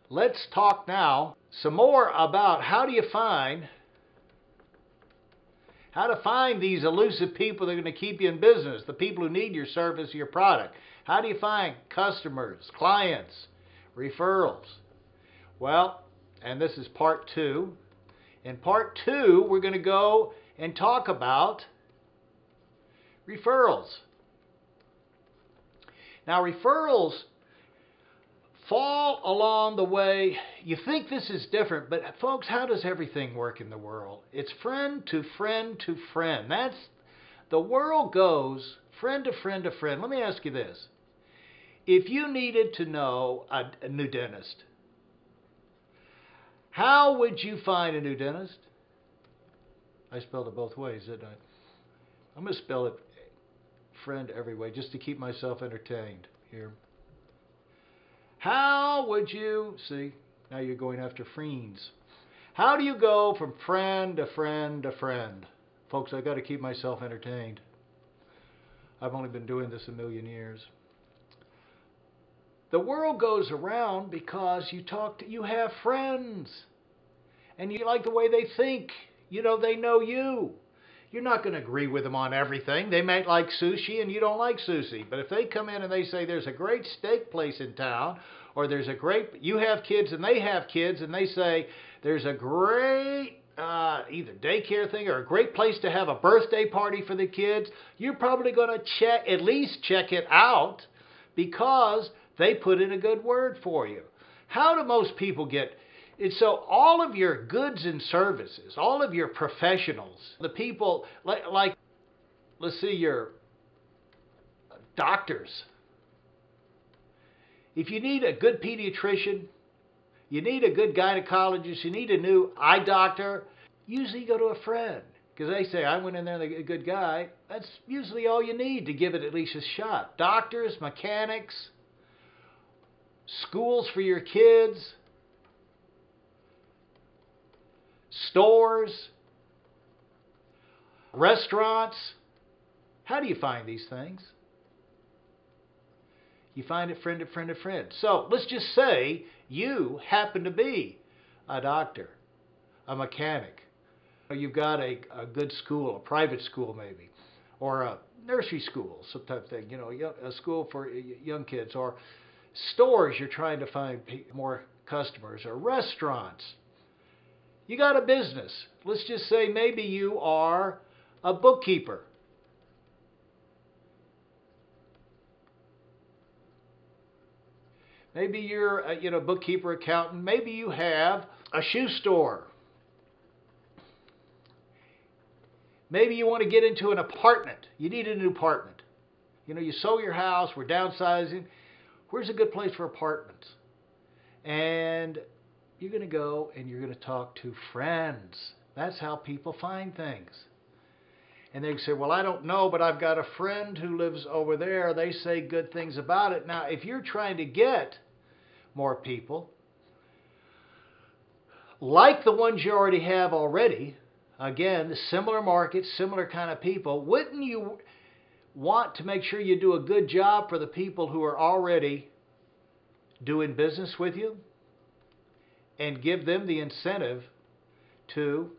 Let's talk now some more about how to find these elusive people that are going to keep you in business, the people who need your service or your product. How do you find customers, clients, referrals? Well, and this is part 2. In part 2, we're going to go and talk about referrals. Now, referrals fall along the way. You think this is different, but folks, how does everything work in the world? It's friend to friend to friend. That's the world goes friend to friend to friend. Let me ask you this. If you needed to know a new dentist, how would you find a new dentist? I spelled it both ways, didn't I? I'm going to spell it friend every way just to keep myself entertained here. How would you, see, now you're going after friends. How do you go from friend to friend to friend? Folks, I've got to keep myself entertained. I've only been doing this a million years. The world goes around because you have friends. And you like the way they think. You know, they know you. You're not going to agree with them on everything. They might like sushi and you don't like sushi. But if they come in and they say there's a great steak place in town, or you have kids and they have kids, and they say there's a great either daycare thing or a great place to have a birthday party for the kids, you're probably going to at least check it out because they put in a good word for you. How do most people get... And so all of your goods and services, all of your professionals, the people like let's see, your doctors. If you need a good pediatrician, you need a good gynecologist, you need a new eye doctor, usually go to a friend. Because they say, I went in there and a good guy. That's usually all you need to give it at least a shot. Doctors, mechanics, schools for your kids, stores, restaurants. How do you find these things? You find it friend to friend to friend. So let's just say you happen to be a doctor, a mechanic. You've got a good school, a private school maybe, or a nursery school, some type of thing. You know, a school for young kids, or stores you're trying to find more customers, or restaurants. You got a business. Let's just say maybe you are a bookkeeper. Maybe you're a bookkeeper, accountant. Maybe you have a shoe store. Maybe you want to get into an apartment. You need a new apartment. You know, you sold your house, we're downsizing. Where's a good place for apartments? And you're going to go and you're going to talk to friends. That's how people find things. And they say, well, I don't know, but I've got a friend who lives over there. They say good things about it. Now, if you're trying to get more people, like the ones you already have already, again, similar markets, similar kind of people, wouldn't you want to make sure you do a good job for the people who are already doing business with you and give them the incentive to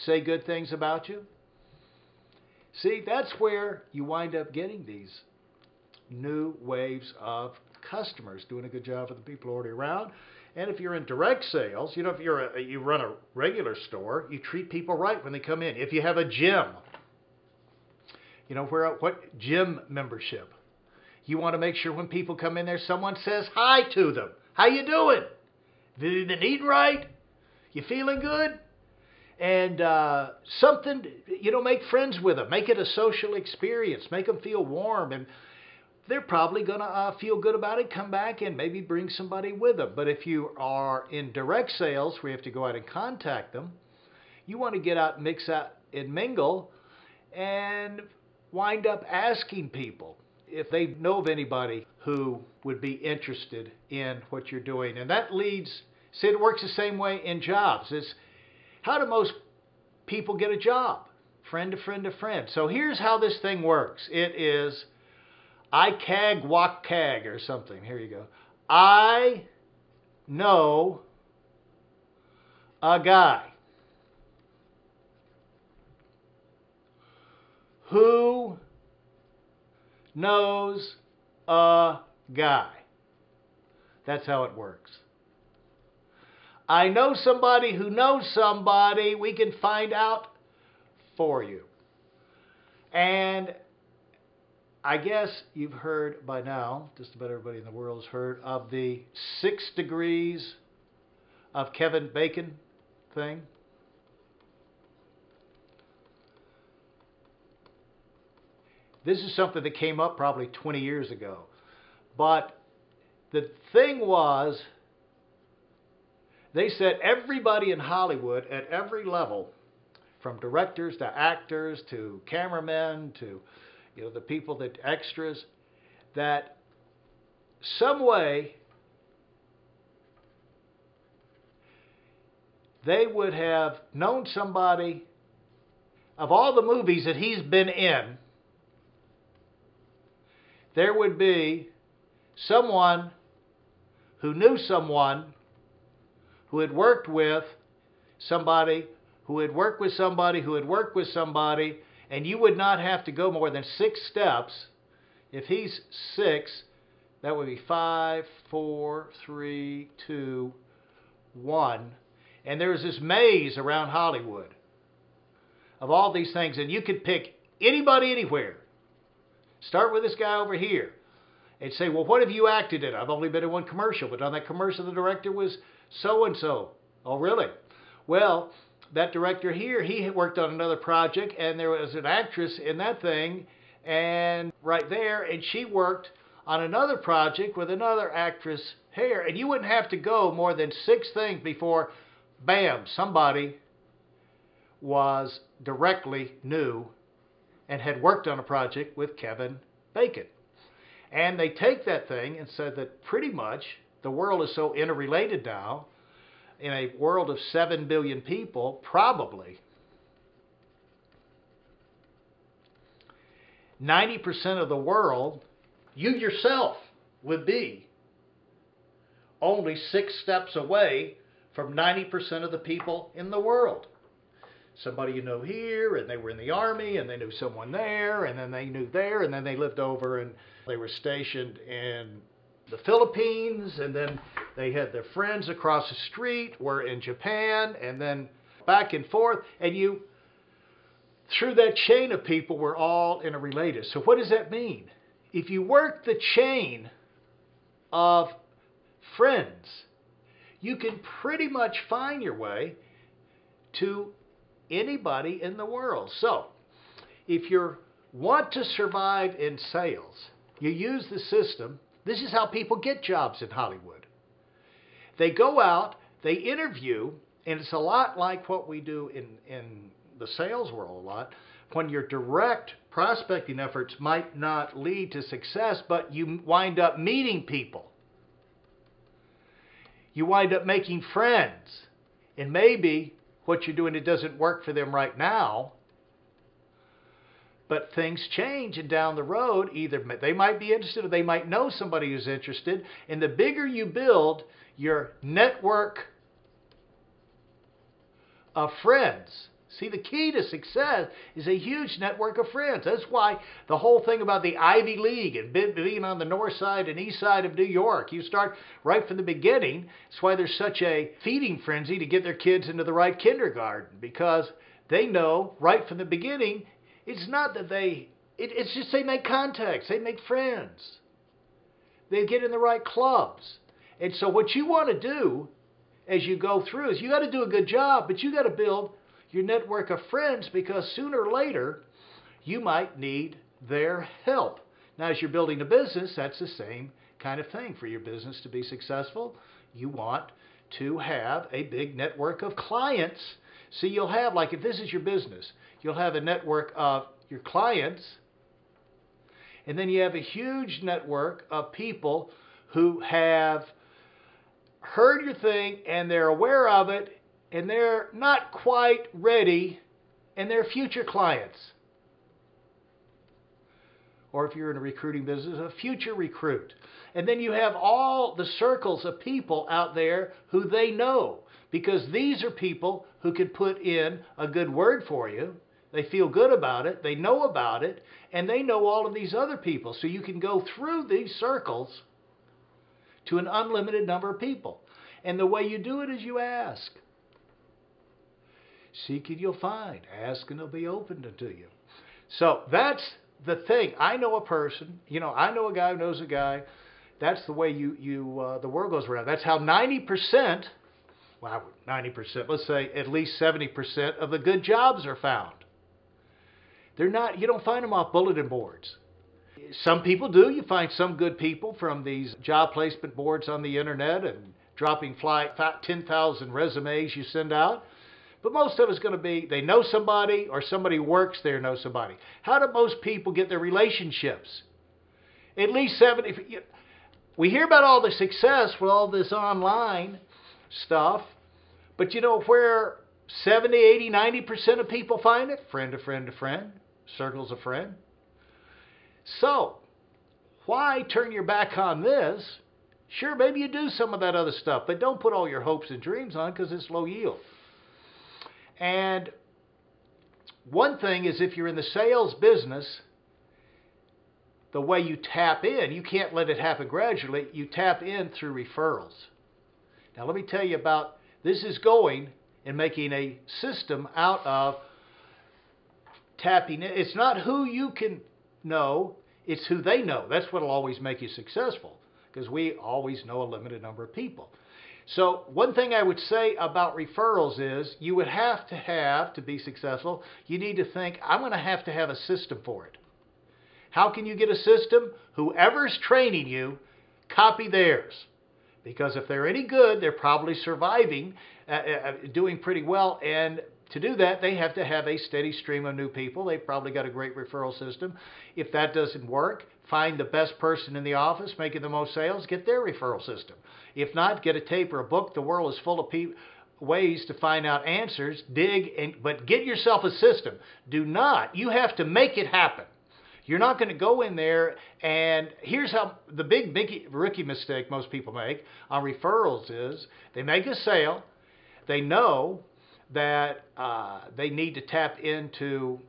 say good things about you? See, that's where you wind up getting these new waves of customers, doing a good job for the people already around. And if you're in direct sales, you know, if you run a regular store, you treat people right when they come in. If you have a gym, you know, what gym membership, you want to make sure when people come in there, someone says hi to them. How you doing? Been eating right? You feeling good? And something, you know, make friends with them. Make it a social experience. Make them feel warm. And they're probably going to feel good about it, come back and maybe bring somebody with them. But if you are in direct sales where you have to go out and contact them, you want to get out, mix out and mingle and wind up asking people if they know of anybody who would be interested in what you're doing. And that leads, see, it works the same way in jobs. It's, how do most people get a job? Friend to friend to friend. So here's how this thing works. It is I CAG, walk CAG or something. Here you go. I know a guy? Who knows a guy? That's how it works. I know somebody who knows somebody. We can find out for you. And I guess you've heard by now, just about everybody in the world has heard of the 6 degrees of Kevin Bacon thing. This is something that came up probably 20 years ago. But the thing was, they said everybody in Hollywood at every level, from directors to actors to cameramen to the people that extras, that some way they would have known somebody of all the movies that he's been in. There would be someone who knew someone who had worked with somebody who had worked with somebody who had worked with somebody, and you would not have to go more than 6 steps. If he's 6, that would be 5, 4, 3, 2, 1. And there's this maze around Hollywood of all these things, and you could pick anybody anywhere. Start with this guy over here and say, well, what have you acted in? I've only been in one commercial, but on that commercial the director was so-and-so. Oh, really? Well, that director here, he had worked on another project, and there was an actress in that thing, and right there, and she worked on another project with another actress here, and you wouldn't have to go more than 6 things before, bam, somebody was directly new and had worked on a project with Kevin Bacon. And they take that thing and said that pretty much the world is so interrelated now, in a world of 7 billion people, probably 90% of the world, you yourself would be only 6 steps away from 90% of the people in the world. Somebody you know here, and they were in the army, and they knew someone there, and then they knew there, and then they lived over, and they were stationed in the Philippines, and then they had their friends across the street were in Japan, and then back and forth, and you, through that chain of people, were all interrelated. So what does that mean? If you work the chain of friends, you can pretty much find your way to anybody in the world. So, if you want to survive in sales, you use the system. This is how people get jobs in Hollywood. They go out, they interview, and it's a lot like what we do in the sales world a lot, when your direct prospecting efforts might not lead to success, but you wind up meeting people. You wind up making friends, and maybe what you're doing, it doesn't work for them right now, but things change, and down the road, either they might be interested or they might know somebody who's interested, and the bigger you build your network of friends. See, the key to success is a huge network of friends. That's why the whole thing about the Ivy League and being on the north side and east side of New York, you start right from the beginning. That's why there's such a feeding frenzy to get their kids into the right kindergarten, because they know right from the beginning, it's not that it's just they make contacts, they make friends. They get in the right clubs. And so what you want to do as you go through is you got to do a good job, but you got to build your network of friends, because sooner or later you might need their help. Now, as you're building a business, that's the same kind of thing. For your business to be successful, you want to have a big network of clients. So you'll have, like if this is your business, you'll have a network of your clients, and then you have a huge network of people who have heard your thing and they're aware of it, and they're not quite ready, and they're future clients. or if you're in a recruiting business, a future recruit. And then you have all the circles of people out there who they know, because these are people who can put in a good word for you. They feel good about it, they know about it, and they know all of these other people. So you can go through these circles to an unlimited number of people. And the way you do it is you ask. Seek and you'll find. Ask and it'll be opened unto you. So that's the thing. I know a person, I know a guy who knows a guy. That's the way the world goes around. That's how 90%, let's say at least 70% of the good jobs are found. You don't find them off bulletin boards. Some people do. You find some good people from these job placement boards on the internet and dropping 10,000 resumes you send out. But most of it's going to be they know somebody or somebody works there knows somebody. How do most people get their relationships? At least 70. We hear about all the success with all this online stuff, but where 70, 80, 90% of people find it? Friend to friend to friend, circles of friend. So, why turn your back on this? Sure, maybe you do some of that other stuff, but don't put all your hopes and dreams on because it's low yield. And one thing is, if you're in the sales business, the way you tap in, you can't let it happen gradually. You tap in through referrals. Now, let me tell you about this is going and making a system out of tapping in. It's not who you can know, it's who they know. That's what will always make you successful, because we always know a limited number of people. So one thing I would say about referrals is you would have to be successful, you need to think, I'm going to have a system for it. How can you get a system? Whoever's training you, copy theirs. Because if they're any good, they're probably surviving, doing pretty well. And to do that, they have to have a steady stream of new people. They've probably got a great referral system. If that doesn't work, find the best person in the office making the most sales, get their referral system. If not, get a tape or a book. The world is full of ways to find out answers. But get yourself a system. You have to make it happen. You're not going to go in there and here's how the big rookie mistake most people make on referrals is they make a sale. They know that they need to tap into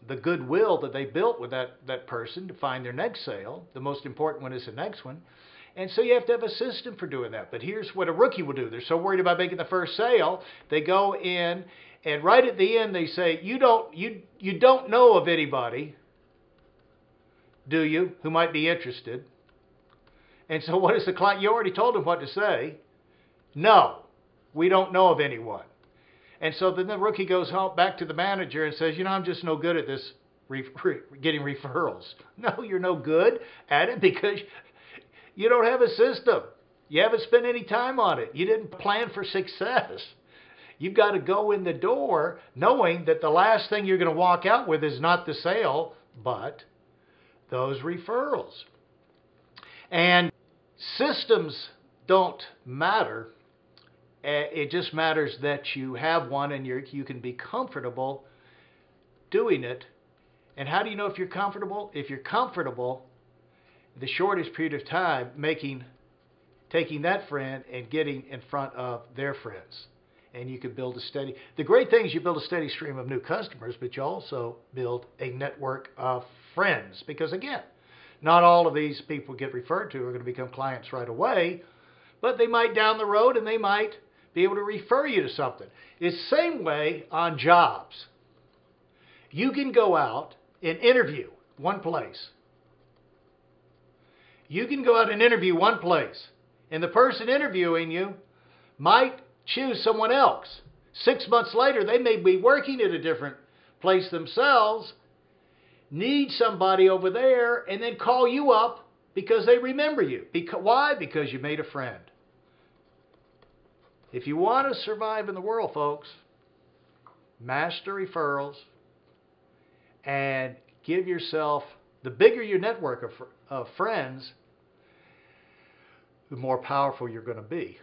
the goodwill that they built with that person to find their next sale. The most important one is the next one. And so you have to have a system for doing that. But here's what a rookie will do. They're so worried about making the first sale, they go in and right at the end they say, you don't know of anybody, do you, who might be interested? And so what is the client? You already told them what to say. No, we don't know of anyone. And so then the rookie goes home back to the manager and says, I'm just no good at this getting referrals. No, you're no good at it because you don't have a system. You haven't spent any time on it. You didn't plan for success. You've got to go in the door knowing that the last thing you're going to walk out with is not the sale, but those referrals. And systems don't matter. It just matters that you have one and you can be comfortable doing it. And how do you know if you're comfortable? If you're comfortable, the shortest period of time, taking that friend and getting in front of their friends. And you can build the great thing is you build a steady stream of new customers, but you also build a network of friends. Because again, not all of these people get referred to are going to become clients right away, but they might down the road and they might be able to refer you to something. It's the same way on jobs. You can go out and interview one place. You can go out and interview one place, and the person interviewing you might choose someone else. 6 months later, they may be working at a different place themselves, need somebody over there, and then call you up because they remember you. Why? Because you made a friend. If you want to survive in the world, folks, master referrals and give yourself, the bigger your network of friends, the more powerful you're going to be.